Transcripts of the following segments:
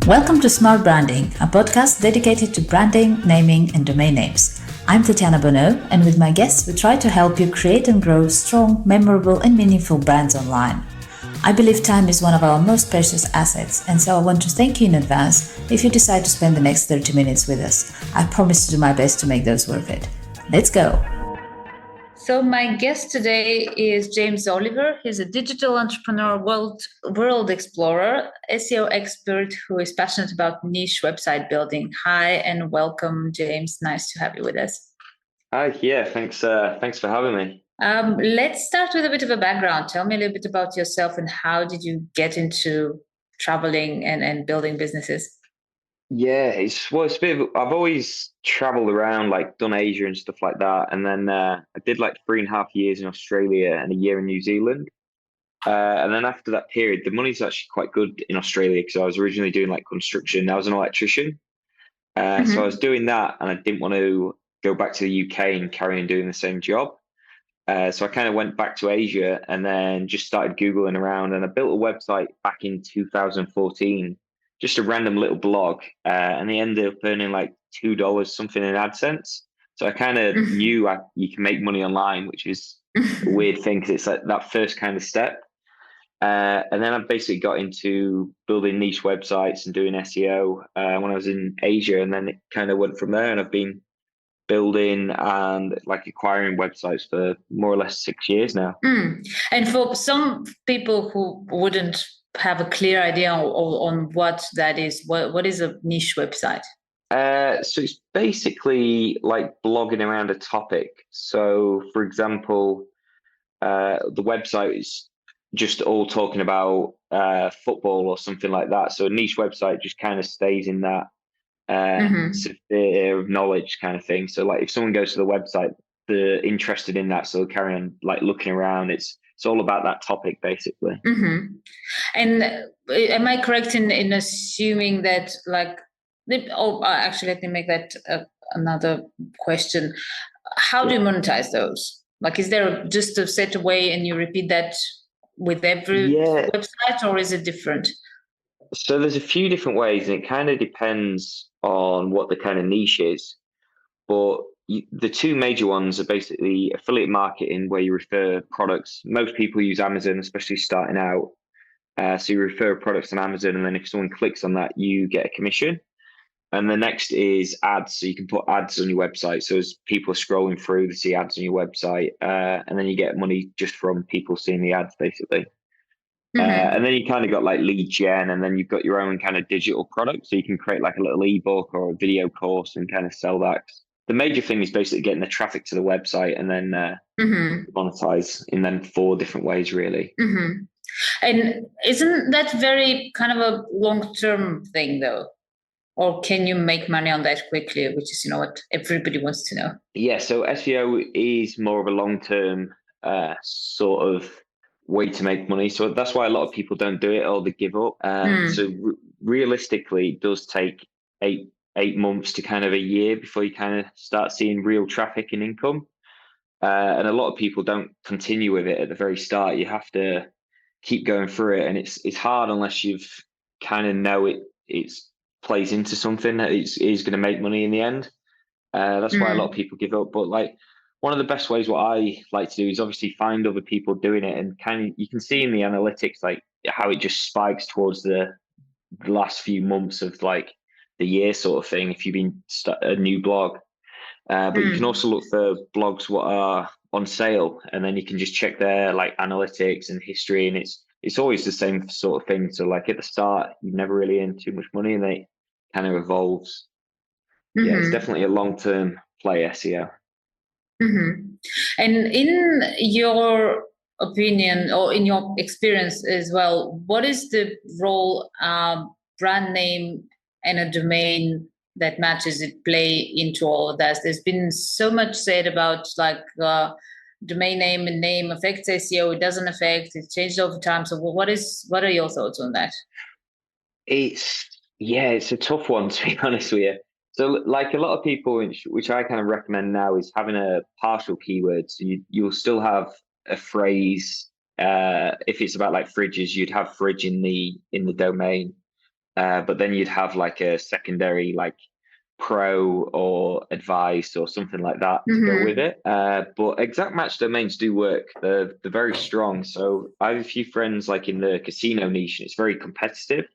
Welcome to Smart Branding, a podcast dedicated to branding, naming, and domain names. I'm Tatiana Bonneau, and with my guests, we try to help you create and grow strong, memorable, and meaningful brands online. I believe time is one of our most precious assets, and so I want to thank you in advance if you decide to spend the next 30 minutes with us. I promise to do my best to make those worth it. Let's go! So my guest today is James Oliver. He's a digital entrepreneur, world explorer, SEO expert who is passionate about niche website building. Hi and welcome, James. Nice to have you with us. Hi, yeah, thanks for having me. Let's start with a bit of a background. Tell me a little bit about yourself and how did you get into traveling and building businesses? Yeah, it's a bit I've always traveled around, like done Asia and stuff like that. And then I did like 3.5 years in Australia and a year in New Zealand. And then after that period, the money's actually quite good in Australia because I was originally doing like construction. I was an electrician. So I was doing that and I didn't want to go back to the UK and carry on doing the same job. So I kind of went back to Asia and then just started Googling around and I built a website back in 2014, just a random little blog. And they ended up earning like $2 something in AdSense. So I kind of knew you can make money online, which is a weird thing because it's like that first kind of step. And then I basically got into building niche websites and doing SEO when I was in Asia. And then it kind of went from there. And I've been building and like acquiring websites for more or less 6 years now. And for some people who wouldn't have a clear idea on what that is, what is a niche website? So it's basically like blogging around a topic. So, for example, the website is just all talking about football or something like that. So a niche website just kind of stays in that sphere of knowledge kind of thing. So like if someone goes to the website, they're interested in that, so they'll carry on like looking around. It's all about that topic basically. And am I correct in assuming that like actually let me make that another question. How do you monetize those? Like, is there just a set way and you repeat that with every website, or is it different? So there's a few different ways, and it kind of depends on what the kind of niche is. But the two major ones are basically affiliate marketing, where you refer products. Most people use Amazon, especially starting out. So you refer products on Amazon, and then if someone clicks on that, you get a commission. And the next is ads. So you can put ads on your website. So as people are scrolling through, they see ads on your website, and then you get money just from people seeing the ads, basically. And then you kind of got like lead gen, and then you've got your own kind of digital product. So you can create like a little ebook or a video course and kind of sell that. The major thing is basically getting the traffic to the website and then monetize in then 4 different ways, really. And isn't that very kind of a long-term thing, though? Or can you make money on that quickly, which is, what everybody wants to know? Yeah, so SEO is more of a long-term sort of way to make money. So that's why a lot of people don't do it or they give up. So realistically, it does take 8 months to kind of a year before you kind of start seeing real traffic and income. And a lot of people don't continue with it at the very start. You have to keep going through it, and it's hard unless you've kind of know it's plays into something that is going to make money in the end. That's why a lot of people give up. But like one of the best ways what I like to do is obviously find other people doing it, and kind of you can see in the analytics like how it just spikes towards the last few months of like the year sort of thing if you've been a new blog. But you can also look for blogs what are on sale, and then you can just check their like analytics and history, and it's always the same sort of thing. So like at the start, you never really earn too much money, and they kind of evolves. Yeah, it's definitely a long-term play, SEO. And in your opinion or in your experience as well, what is the role brand name and a domain that matches it play into all of that? There's been so much said about like domain name and name affects SEO. It doesn't affect. It's changed over time. So what are your thoughts on that? It's a tough one to be honest with you. So like a lot of people, which I kind of recommend now, is having a partial keyword. So you'll still have a phrase. If it's about like fridges, you'd have fridge in the domain. but then you'd have like a secondary like pro or advice or something like that to go with it. But exact match domains do work. They're very strong. So I have a few friends like in the casino niche, and it's very competitive.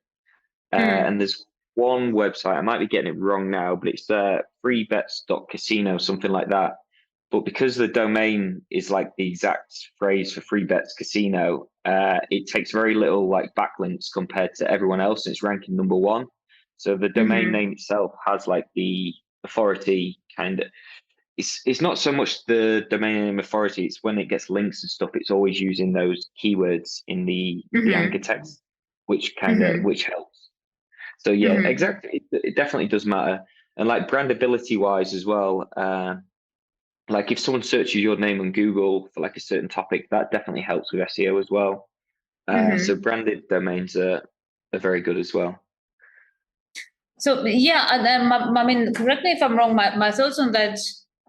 And there's one website, I might be getting it wrong now, but it's freebets.casino, something like that. But because the domain is like the exact phrase for free bets casino, it takes very little like backlinks compared to everyone else. And it's ranking number one. So the domain name itself has like the authority kind of. It's not so much the domain name authority. It's when it gets links and stuff. It's always using those keywords in the anchor text, which which helps. So yeah, exactly. It definitely does matter. And like brandability wise as well, like if someone searches your name on Google for like a certain topic, that definitely helps with SEO as well. So branded domains are very good as well. So yeah, and then I mean, correct me if I'm wrong. My thoughts on that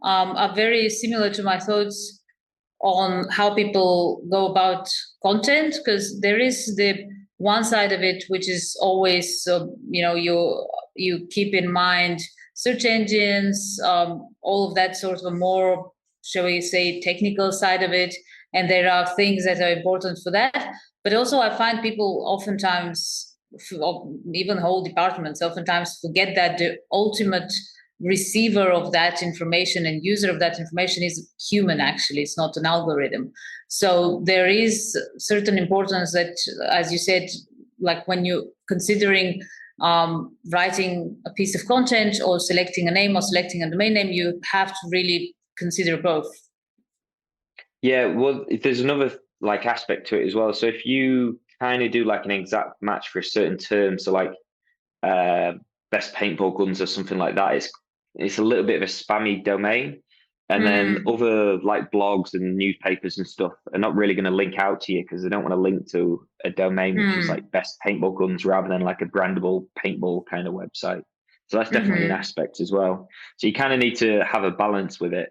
are very similar to my thoughts on how people go about content, because there is the one side of it which is always you keep in mind search engines, all of that sort of a more, shall we say, technical side of it, and there are things that are important for that. But also I find people oftentimes, even whole departments oftentimes, forget that the ultimate receiver of that information and user of that information is human. Actually, it's not an algorithm. So there is certain importance that, as you said, like when you're considering writing a piece of content or selecting a name or selecting a domain name, you have to really consider both. Yeah, well, there's another like aspect to it as well. So if you kind of do like an exact match for a certain term, so like best paintball guns or something like that, it's a little bit of a spammy domain. And then other like blogs and newspapers and stuff are not really going to link out to you because they don't want to link to a domain which is like best paintball guns rather than like a brandable paintball kind of website. So that's definitely an aspect as well. So you kind of need to have a balance with it.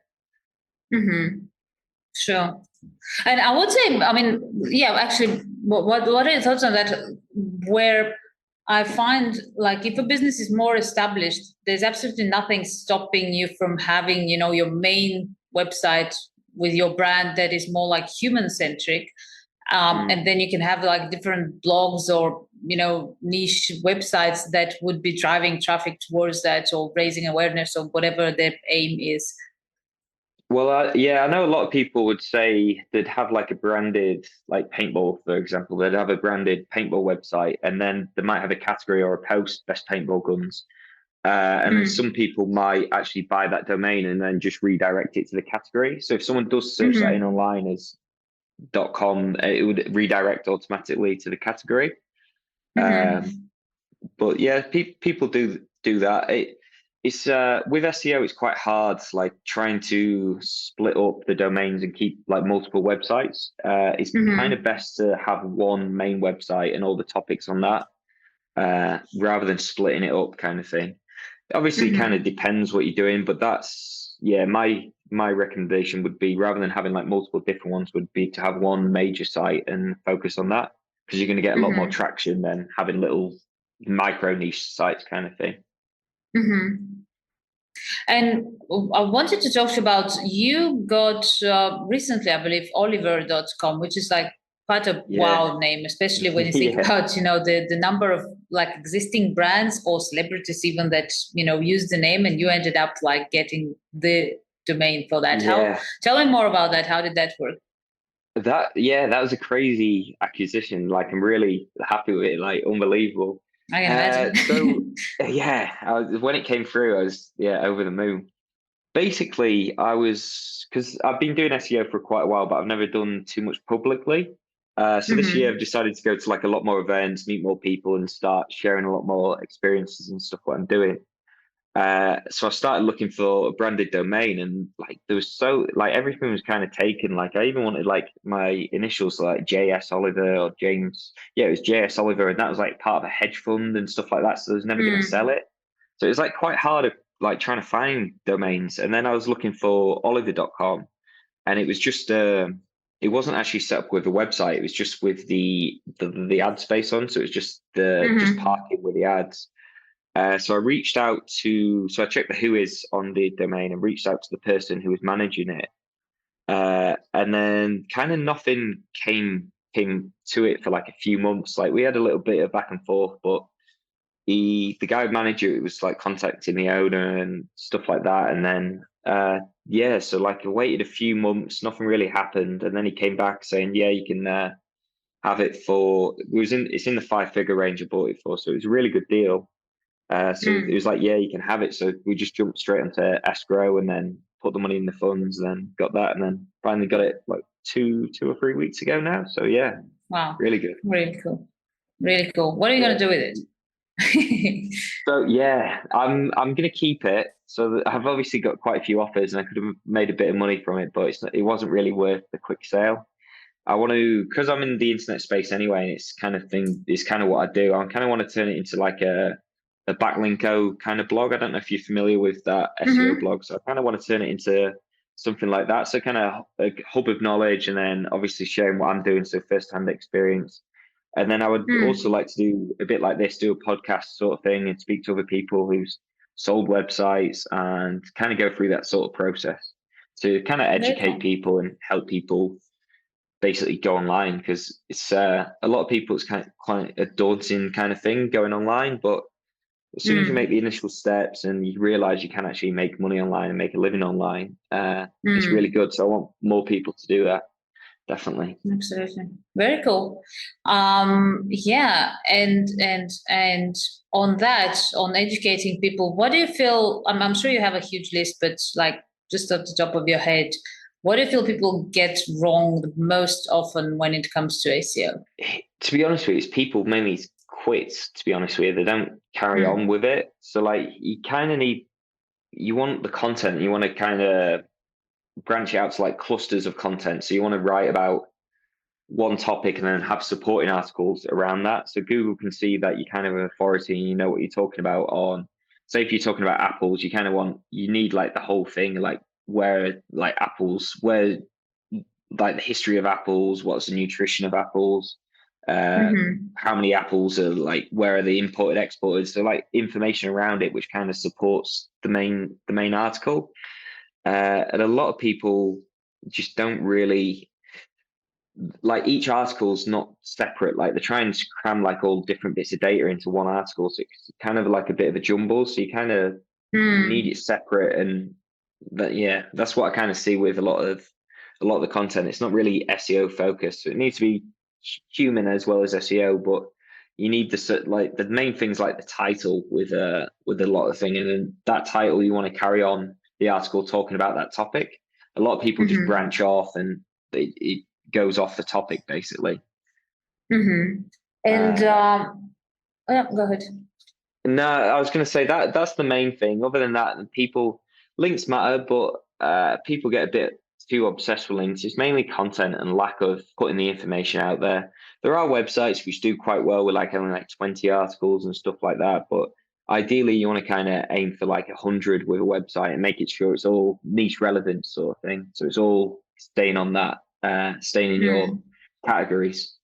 Sure. And I would say, I mean, yeah, actually, what are your thoughts on that? Where I find, like, if a business is more established, there's absolutely nothing stopping you from having, your main website with your brand that is more like human centric. And then you can have like different blogs or, niche websites that would be driving traffic towards that or raising awareness or whatever their aim is. Well, yeah, I know a lot of people would say they'd have like a branded, like paintball, for example, they'd have a branded paintball website, and then they might have a category or a post, best paintball guns. And then some people might actually buy that domain and then just redirect it to the category. So if someone does search that in online as .com, it would redirect automatically to the category. But yeah, people do that. It's with SEO, it's quite hard, like trying to split up the domains and keep like multiple websites. It's kind of best to have one main website and all the topics on that, rather than splitting it up, kind of thing. Obviously, it kind of depends what you're doing, but that's my recommendation would be, rather than having like multiple different ones, would be to have one major site and focus on that, because you're going to get a lot more traction than having little micro niche sites, kind of thing. And I wanted to talk about, you got recently, I believe, Oliver.com, which is like quite a wow name, especially when you think about, the number of like existing brands or celebrities even that, use the name, and you ended up like getting the domain for that. Tell me more about that. How did that work? That was a crazy acquisition. Like, I'm really happy with it, like unbelievable. I can imagine. So when it came through, I was over the moon. Basically, because I've been doing SEO for quite a while, but I've never done too much publicly. So this year I've decided to go to like a lot more events, meet more people, and start sharing a lot more experiences and stuff what I'm doing. So I started looking for a branded domain, and like there was everything was kind of taken. Like I even wanted like my initials, like JS Oliver or James. Yeah, it was JS Oliver, and that was like part of a hedge fund and stuff like that. So I was never going to sell it. So it was like quite hard, like trying to find domains. And then I was looking for Oliver.com, and it was just it wasn't actually set up with a website. It was just with the ad space on. So it was just just parking with the ads. So I reached out so I checked the who is on the domain and reached out to the person who was managing it. And then kind of nothing came to it for like a few months. Like we had a little bit of back and forth, but the guy manager was like contacting the owner and stuff like that. And then so like I waited a few months, nothing really happened, and then he came back saying, yeah, you can have it for it's in the 5-figure range I bought it for, so it was a really good deal. So it was like, yeah, you can have it. So we just jumped straight into escrow and then put the money in the funds, and then got that, and then finally got it like 2 or 3 weeks ago now. So yeah, wow, really good, really cool, really cool. What are you gonna do with it? So yeah, I'm gonna keep it. So I've obviously got quite a few offers, and I could have made a bit of money from it, but it wasn't really worth the quick sale. I want to, because I'm in the internet space anyway, and it's kind of what I do. I kind of want to turn it into like a backlinko kind of blog. I don't know if you're familiar with that SEO blog, so I kind of want to turn it into something like that. So kind of a hub of knowledge, and then obviously sharing what I'm doing, so first-hand experience. And then I would also like to do a bit like this, do a podcast sort of thing and speak to other people who's sold websites and kind of go through that sort of process to kind of educate people and help people basically go online, because it's a lot of people, it's kind of quite a daunting kind of thing going online, but as soon as you make the initial steps and you realize you can actually make money online and make a living online, it's really good. So I want more people to do that. Definitely. Absolutely. Very cool. Yeah. And on that, on educating people, what do you feel, I'm sure you have a huge list, but like just at the top of your head, what do you feel people get wrong the most often when it comes to SEO? To be honest with you, it's people mainly quit, to be honest with you. They don't carry on with it. So like you kind of you want the content, you want to kind of branch it out to like clusters of content. So you want to write about one topic and then have supporting articles around that. So Google can see that you kind of an authority and you know what you're talking about on, say if you're talking about apples, you need like the whole thing, like where like apples, where like the history of apples, what's the nutrition of apples, how many apples are like, where are they imported, exported? So like information around it, which kind of supports the main article. And a lot of people just don't really like, each article's not separate. Like they're trying to cram like all different bits of data into one article, so it's kind of like a bit of a jumble. So you kind of need it separate, and that's what I kind of see with a lot of the content. It's not really SEO focused, so it needs to be human as well as SEO. But you need the main things like the title with a lot of things, and then that title you want to carry on the article talking about that topic. A lot of people just branch off and it goes off the topic basically. And yeah, go ahead. No, I was going to say that's the main thing. Other than that, links matter, but people get a bit too obsessed with links. It's mainly content and lack of putting the information out there. There are websites which do quite well with like only like 20 articles and stuff like that, but ideally you want to kind of aim for like 100 with a website and make it sure it's all niche relevant sort of thing. So it's all staying on that, staying in your categories.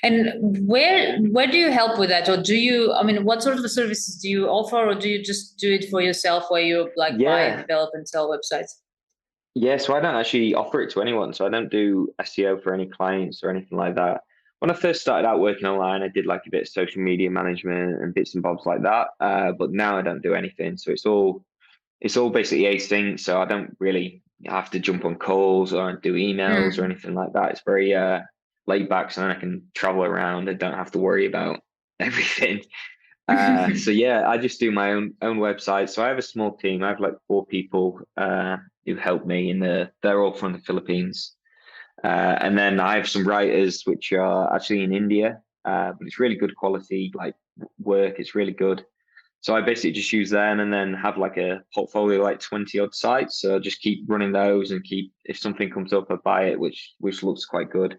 And where do you help with that, or do you? I mean, what sort of services do you offer, or do you just do it for yourself, where you like buy, develop, and sell websites? Yeah, so I don't actually offer it to anyone. So I don't do SEO for any clients or anything like that. When I first started out working online, I did like a bit of social media management and bits and bobs like that. But now I don't do anything. So it's all basically async. So I don't really have to jump on calls or do emails or anything like that. It's very laid back, so then I can travel around and don't have to worry about everything. So yeah, I just do my own website. So I have a small team. I have like 4 people who help me, and they're all from the Philippines. And then I have some writers which are actually in India, but it's really good quality like work. It's really good. So I basically just use them and then have like a portfolio like 20 odd sites. So I just keep running those and if something comes up, I buy it, which looks quite good.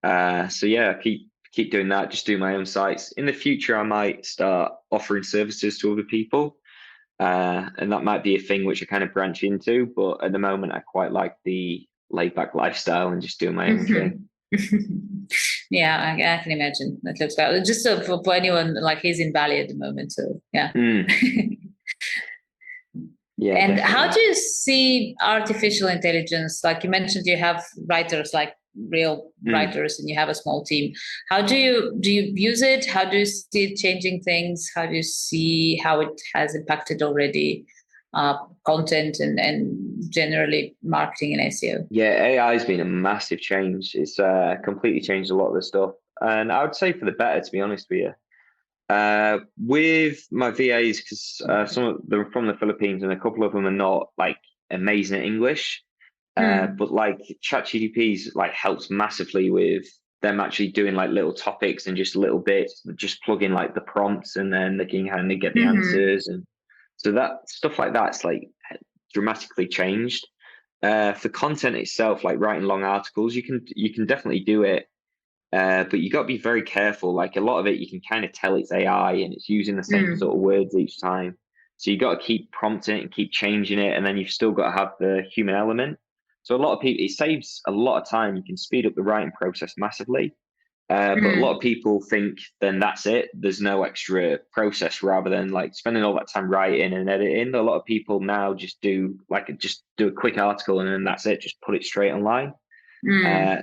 So yeah, keep doing that. Just do my own sites. In the future, I might start offering services to other people, and that might be a thing which I kind of branch into. But at the moment, I quite like the laid back lifestyle and just doing my own thing. Yeah, I can imagine. That looks bad. Just for anyone, like he's in Bali at the moment, so yeah. Yeah. And definitely. how do you see artificial intelligence? Like you mentioned, you have writers, like real writers, and you have a small team. How do you use it? How do you see it changing things? How do you see how it has impacted already content and generally marketing and SEO? Yeah, AI has been a massive change. It's completely changed a lot of the stuff, and I would say for the better, to be honest with you. With my VAs, because some of them are from the Philippines, and a couple of them are not like amazing at English. But like ChatGPT's like helps massively with them actually doing like little topics and just little bits, just plug in like the prompts, and then they can kind of get the answers, and so that stuff like that's like dramatically changed. For content itself, like writing long articles, you can definitely do it. But you got to be very careful. Like a lot of it, you can kind of tell it's AI and it's using the same sort of words each time. So you got to keep prompting it and keep changing it, and then you've still got to have the human element. So a lot of people, it saves a lot of time. You can speed up the writing process massively. But a lot of people think then that's it. There's no extra process rather than like spending all that time writing and editing. A lot of people now just do a quick article and then that's it. Just put it straight online.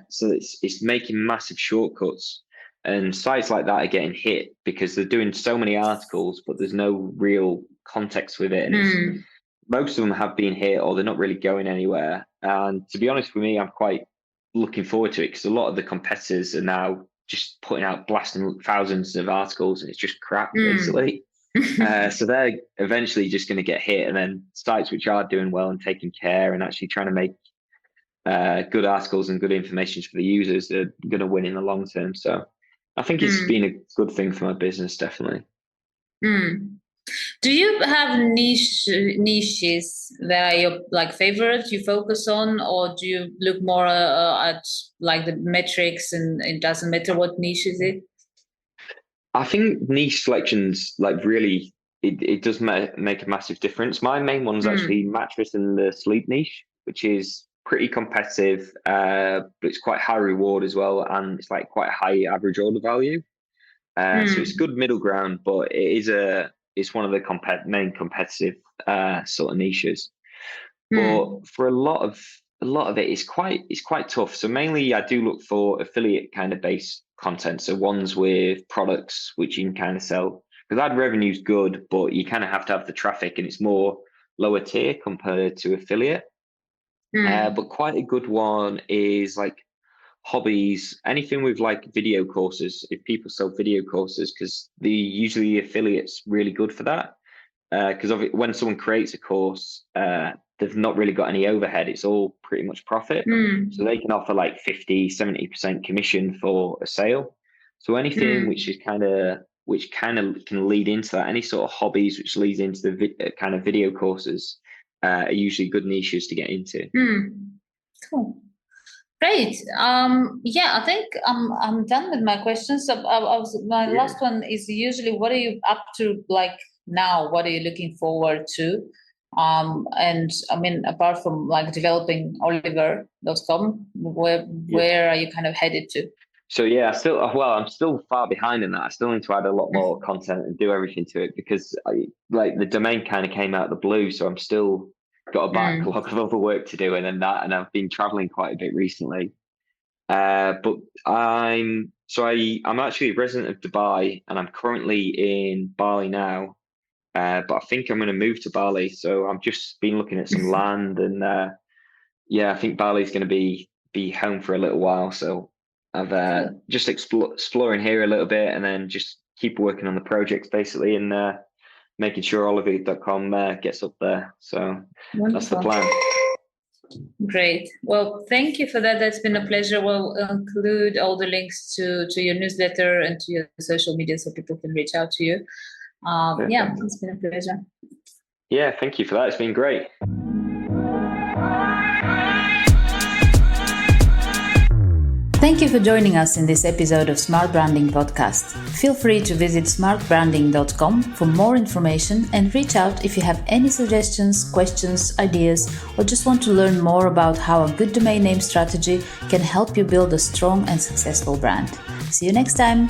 So it's making massive shortcuts, and sites like that are getting hit because they're doing so many articles, but there's no real context with it. And most of them have been hit, or they're not really going anywhere. And to be honest with me, I'm quite looking forward to it because a lot of the competitors are now just putting out blasting thousands of articles, and it's just crap basically. So they're eventually just going to get hit, and then sites which are doing well and taking care and actually trying to make good articles and good information for the users are going to win in the long term. So I think it's been a good thing for my business, definitely. Do you have niches that are your like favorites you focus on, or do you look more at like the metrics and it doesn't matter what niche is it? I think niche selections like really it does make a massive difference. My main one's actually mattress and the sleep niche, which is pretty competitive, but it's quite high reward as well, and it's like quite a high average order value. So it's good middle ground, but it's one of the main competitive sort of niches. But for a lot of it, it's quite tough. So mainly, I do look for affiliate kind of based content. So ones with products which you can kind of sell, because ad revenue's good, but you kind of have to have the traffic, and it's more lower tier compared to affiliate. But quite a good one is like hobbies, anything with like video courses. If people sell video courses, because usually the affiliate's really good for that. Because when someone creates a course, they've not really got any overhead. It's all pretty much profit. So they can offer like 50-70% commission for a sale. So anything which kind of can lead into that, any sort of hobbies which leads into the kind of video courses are usually good niches to get into. Cool. Great. Yeah, I think I'm done with my questions. So my last one is usually, what are you up to like now? What are you looking forward to? And I mean, apart from like developing Oliver.com, where are you kind of headed to? So yeah, I'm still far behind in that. I still need to add a lot more content and do everything to it, because the domain kind of came out of the blue. So I'm still got a backlog of other work to do, and I've been traveling quite a bit recently. But I'm actually a resident of Dubai, and I'm currently in Bali now. But I think I'm going to move to Bali. So I've just been looking at some land, and I think Bali's going to be home for a little while. So I've just exploring here a little bit, and then just keep working on the projects basically, and making sure Oliver.com gets up there. So that's the plan. Great. Well, thank you for that. That's been a pleasure. We'll include all the links to your newsletter and to your social media so people can reach out to you. It's been a pleasure. Yeah, thank you for that. It's been great. Thank you for joining us in this episode of Smart Branding Podcast. Feel free to visit smartbranding.com for more information and reach out if you have any suggestions, questions, ideas, or just want to learn more about how a good domain name strategy can help you build a strong and successful brand. See you next time.